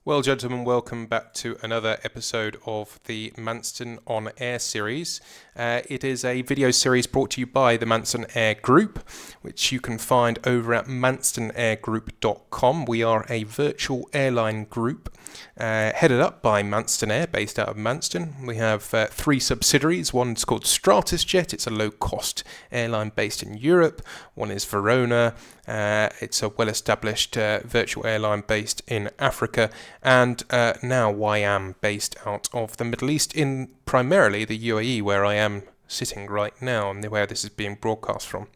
Well, gentlemen, welcome back to another episode of the Manston On Air series. It is a video series brought to you by the Manston Air Group, which you can find over at manstonairgroup.com. We are a virtual airline group headed up by Manston Air, based out of Manston. We have three subsidiaries. One's called StratusJet. It's a low-cost airline based in Europe. One is Verona. It's a well-established virtual airline based in Africa. And now YAM, based out of the Middle East, in primarily the UAE, where I am sitting right now and where this is being broadcast from.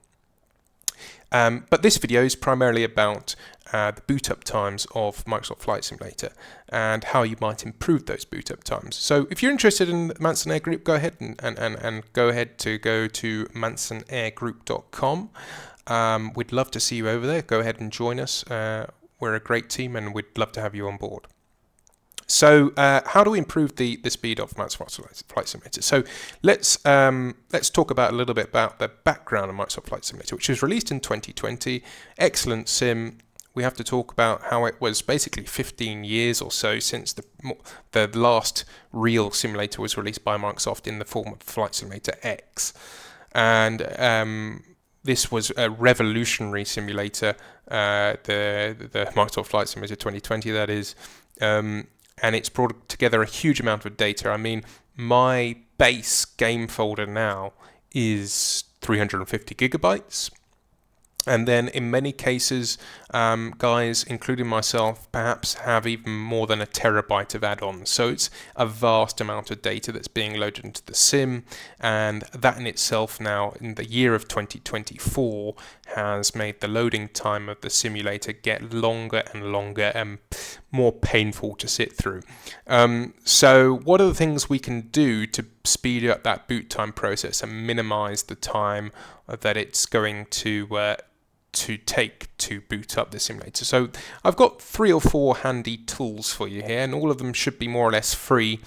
But this video is primarily about the boot up times of Microsoft Flight Simulator and how you might improve those boot up times. So if you're interested in the Manston Air Group, go ahead and go to manstonairgroup.com. We'd love to see you over there. Go ahead and join us. We're a great team and we'd love to have you on board. So how do we improve the speed of Microsoft Flight Simulator? So let's talk a little bit about the background of Microsoft Flight Simulator, which was released in 2020. Excellent sim. We have to talk about how it was basically 15 years or so since the last real simulator was released by Microsoft in the form of Flight Simulator X. And this was a revolutionary simulator, the Microsoft Flight Simulator 2020, that is. And it's brought together a huge amount of data. I mean, my base game folder now is 350 gigabytes. And then in many cases, guys, including myself, perhaps have even more than a terabyte of add-ons. So it's a vast amount of data that's being loaded into the sim. And that in itself now, in the year of 2024, has made the loading time of the simulator get longer and longer and more painful to sit through. So what are the things we can do to speed up that boot time process and minimize the time that it's going to take to boot up the simulator? So I've got 3 or 4 handy tools for you here, and all of them should be more or less free.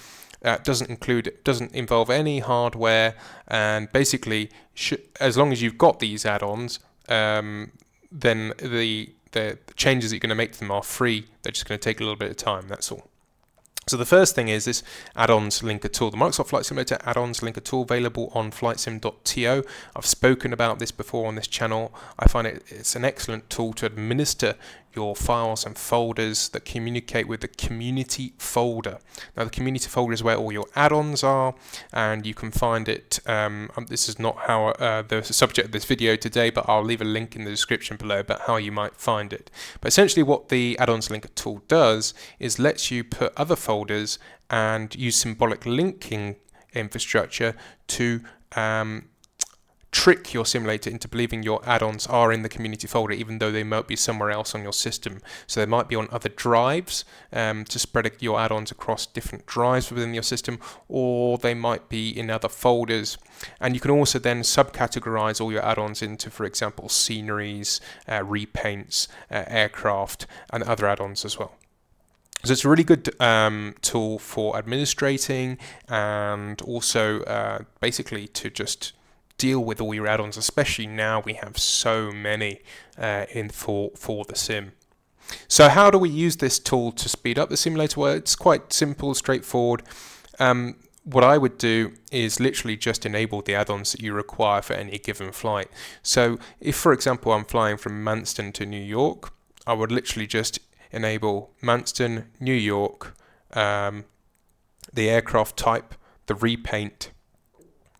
Doesn't involve any hardware, and basically as long as you've got these add-ons, then the changes that you're going to make to them are free. They're just going to take a little bit of time, that's all. So the first thing is this Addons linker tool, the Microsoft Flight Simulator Addons linker tool, available on flightsim.to. I've spoken about this before on this channel. I find it's an excellent tool to administer your files and folders that communicate with the community folder. Now the community folder is where all your add-ons are, and you can find it. This is not how the subject of this video today, but I'll leave a link in the description below about how you might find it. But essentially what the Addons linker tool does is lets you put other folders and use symbolic linking infrastructure to trick your simulator into believing your add-ons are in the community folder, even though they might be somewhere else on your system. So they might be on other drives, to spread your add-ons across different drives within your system, or they might be in other folders. And you can also then subcategorize all your add-ons into, for example, sceneries, repaints, aircraft, and other add-ons as well. So it's a really good tool for administrating, and also basically to just deal with all your add-ons, especially now we have so many for the sim. So how do we use this tool to speed up the simulator? Well, it's quite simple, straightforward. What I would do is literally just enable the add-ons that you require for any given flight. So if, for example, I'm flying from Manston to New York, I would literally just enable Manston, New York, the aircraft type, the repaint,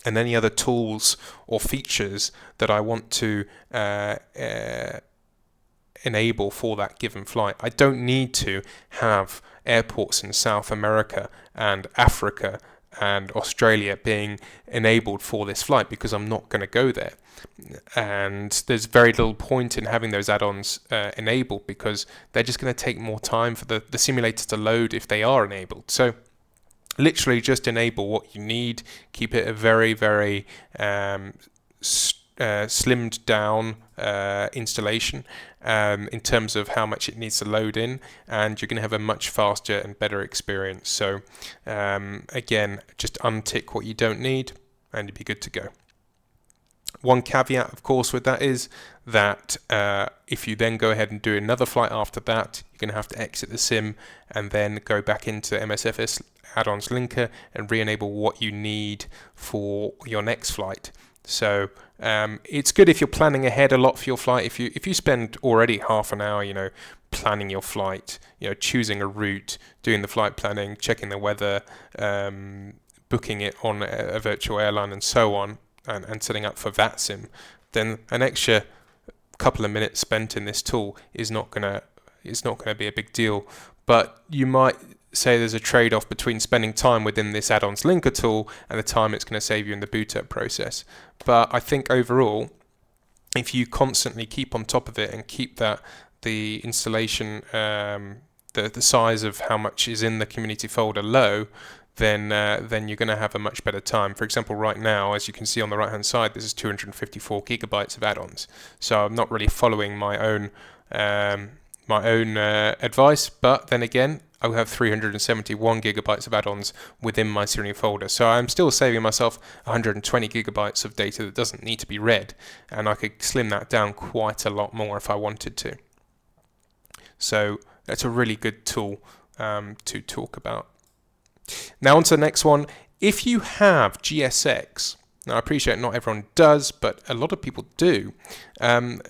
and any other tools or features that I want to enable for that given flight. I don't need to have airports in South America and Africa and Australia being enabled for this flight, because I'm not going to go there. And there's very little point in having those add-ons enabled, because they're just going to take more time for the simulator to load if they are enabled. So literally just enable what you need, keep it a very, very slimmed down installation in terms of how much it needs to load in, and you're going to have a much faster and better experience. So again, just untick what you don't need and you'll be good to go. One caveat, of course, with that is that if you then go ahead and do another flight after that, you're going to have to exit the sim and then go back into MSFS Addons linker and re-enable what you need for your next flight. So it's good if you're planning ahead a lot for your flight. If you spend already half an hour, planning your flight, choosing a route, doing the flight planning, checking the weather, booking it on a virtual airline, and so on, and setting up for VATSIM, then an extra couple of minutes spent in this tool is not gonna be a big deal. But you might say there's a trade-off between spending time within this Addons linker tool and the time it's going to save you in the boot up process. But I think overall, if you constantly keep on top of it and keep the installation, the size of how much is in the community folder low, then you're going to have a much better time. For example, right now, as you can see on the right-hand side, this is 254 gigabytes of add-ons. So I'm not really following my own advice, but then again, I will have 371 gigabytes of add-ons within my Syrian folder. So I'm still saving myself 120 gigabytes of data that doesn't need to be read, and I could slim that down quite a lot more if I wanted to. So that's a really good tool to talk about. Now on to the next one. If you have GSX, now I appreciate not everyone does, but a lot of people do, then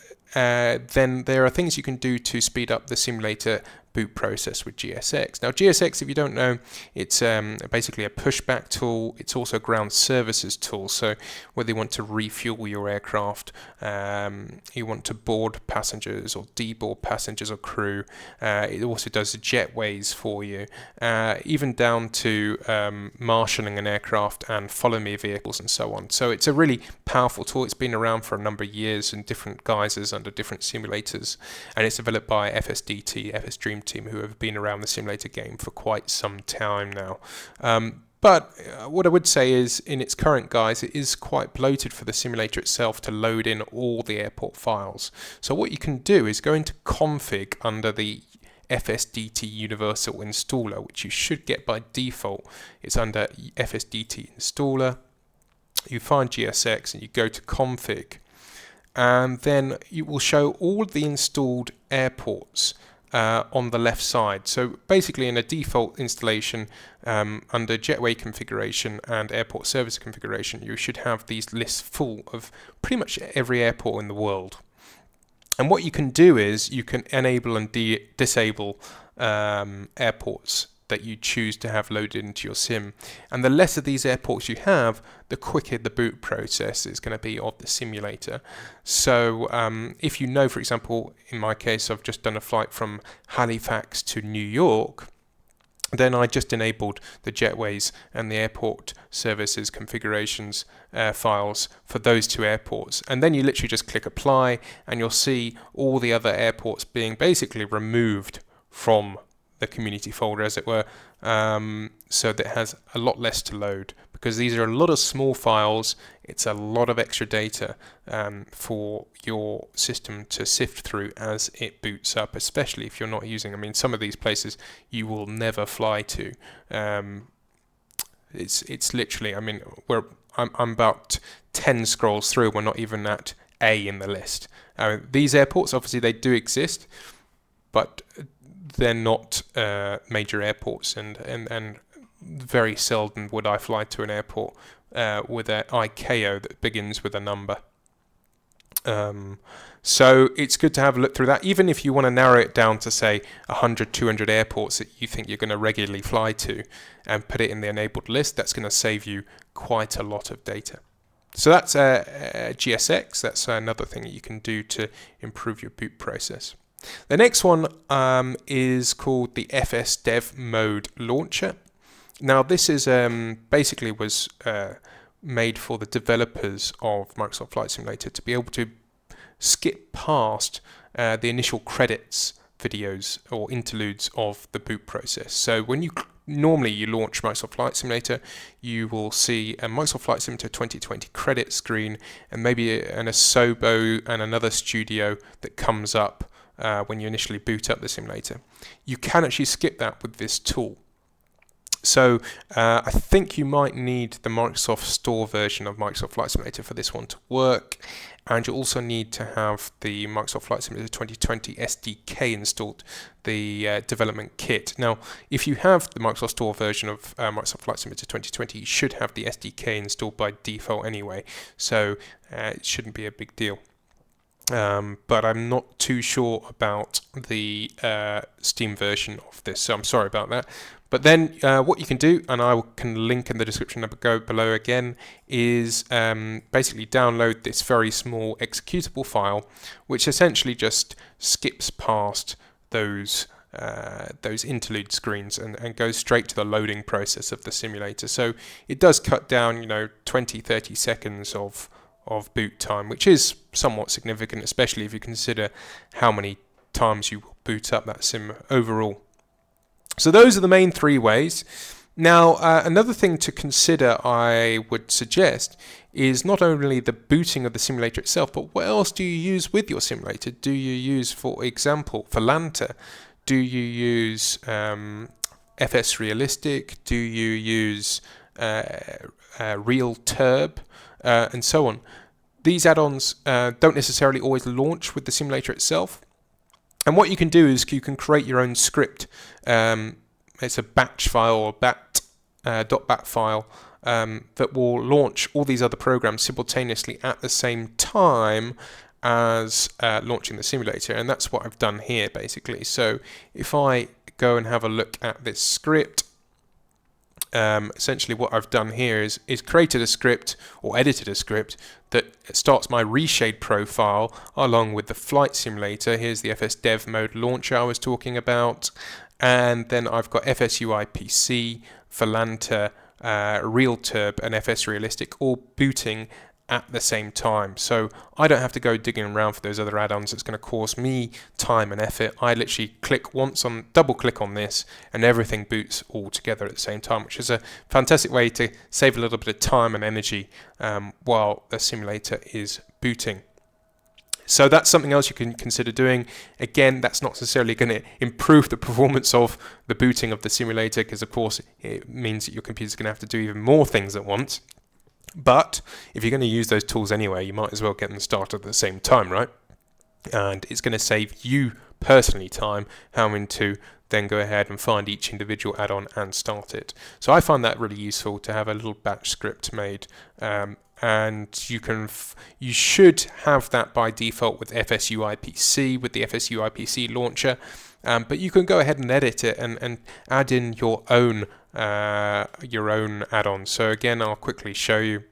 there are things you can do to speed up the simulator boot process with GSX. Now GSX, if you don't know, it's basically a pushback tool. It's also a ground services tool. So whether you want to refuel your aircraft, you want to board passengers or deboard passengers or crew, it also does the jetways for you, even down to marshalling an aircraft and follow me vehicles and so on. So it's a really powerful tool. It's been around for a number of years in different guises under different simulators, and it's developed by FSDT, FS Dream Team, who have been around the simulator game for quite some time now. But what I would say is, in its current guise, it is quite bloated for the simulator itself to load in all the airport files. So what you can do is go into config under the FSDT Universal Installer, which you should get by default. It's under FSDT Installer. You find GSX and you go to config, and then you will show all the installed airports on the left side. So basically in a default installation, under jetway configuration and airport service configuration, you should have these lists full of pretty much every airport in the world. And what you can do is you can enable and disable airports that you choose to have loaded into your sim. And the less of these airports you have, the quicker the boot process is going to be of the simulator. So if you know, for example, in my case, I've just done a flight from Halifax to New York, then I just enabled the jetways and the airport services configurations files for those two airports. And then you literally just click apply, and you'll see all the other airports being basically removed from the community folder, as it were, so that it has a lot less to load, because these are a lot of small files. It's a lot of extra data for your system to sift through as it boots up, especially if you're not using, some of these places you will never fly to. It's literally, I'm about 10 scrolls through, we're not even at A in the list. These airports, obviously they do exist, but they're not major airports, and very seldom would I fly to an airport with an ICAO that begins with a number. So it's good to have a look through that. Even if you want to narrow it down to, say, 100, 200 airports that you think you're going to regularly fly to and put it in the enabled list, that's going to save you quite a lot of data. So that's GSX. That's another thing that you can do to improve your boot process. The next one is called the FSDevModeLauncher. Now this is basically was made for the developers of Microsoft Flight Simulator to be able to skip past the initial credits videos or interludes of the boot process. So when normally you launch Microsoft Flight Simulator, you will see a Microsoft Flight Simulator 2020 credit screen and maybe an Asobo and another studio that comes up when you initially boot up the simulator. You can actually skip that with this tool. So I think you might need the Microsoft Store version of Microsoft Flight Simulator for this one to work. and you also need to have the Microsoft Flight Simulator 2020 SDK installed, the development kit. Now, if you have the Microsoft Store version of Microsoft Flight Simulator 2020, you should have the SDK installed by default anyway, so it shouldn't be a big deal. But I'm not too sure about the Steam version of this, so I'm sorry about that. But then what you can do, and I can link in the description below again, is basically download this very small executable file, which essentially just skips past those interlude screens and goes straight to the loading process of the simulator. So it does cut down, 20-30 seconds of boot time, which is somewhat significant, especially if you consider how many times you will boot up that sim overall. So those are the main three ways. Now, another thing to consider, I would suggest, is not only the booting of the simulator itself, but what else do you use with your simulator? Do you use, for example, Volanta? Do you use FS Realistic? Do you use RealTurb? And so on. These add-ons don't necessarily always launch with the simulator itself. And what you can do is you can create your own script. It's a batch file or .bat file that will launch all these other programs simultaneously at the same time as launching the simulator. And that's what I've done here, basically. So if I go and have a look at this script, essentially what I've done here is created a script or edited a script that starts my reshade profile along with the flight simulator. Here's the FSDevModeLauncher I was talking about, and then I've got FSUIPC, Volanta, RealTurb and FS Realistic all booting at the same time. So I don't have to go digging around for those other add-ons. It's going to cause me time and effort. I literally double click on this and everything boots all together at the same time, which is a fantastic way to save a little bit of time and energy while the simulator is booting. So that's something else you can consider doing. Again, that's not necessarily going to improve the performance of the booting of the simulator, because of course it means that your computer's going to have to do even more things at once. But if you're going to use those tools anyway, you might as well get them started at the same time, right? And it's going to save you personally time having to then go ahead and find each individual add-on and start it. So I find that really useful to have a little batch script made, and you should have that by default with FSUIPC, with the FSUIPC launcher. But you can go ahead and edit it and add in your own add-on. So again, I'll quickly show you.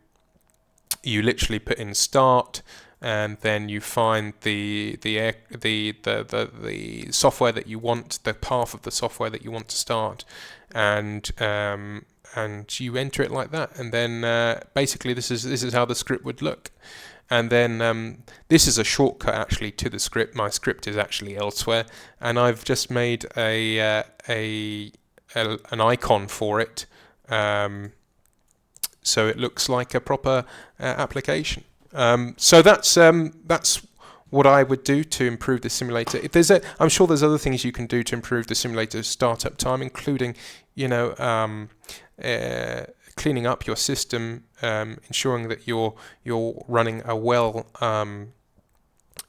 You literally put in start, and then you find the software that you want, the path of the software that you want to start, and you enter it like that. And then basically this is how the script would look. And then this is a shortcut actually to the script. My script is actually elsewhere, and I've just made an icon for it, so it looks like a proper application. So that's what I would do to improve the simulator. I'm sure there's other things you can do to improve the simulator startup time, including cleaning up your system, ensuring that you're running a well,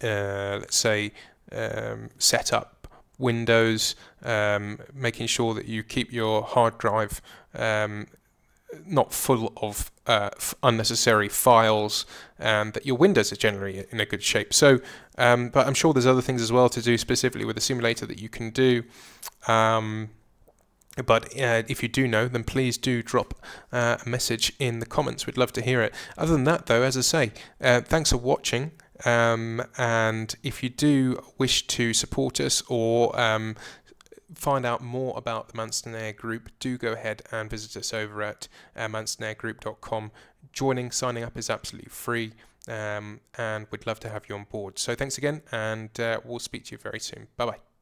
let's say, set up Windows, making sure that you keep your hard drive not full of unnecessary files, and that your windows are generally in a good shape. So, but I'm sure there's other things as well to do specifically with the simulator that you can do. But if you do know, then please do drop a message in the comments. We'd love to hear it. Other than that, though, as I say, thanks for watching. And if you do wish to support us or find out more about the Manston Air Group, do go ahead and visit us over at manstonairgroup.com. Signing up is absolutely free, and we'd love to have you on board. So thanks again, and we'll speak to you very soon. Bye-bye.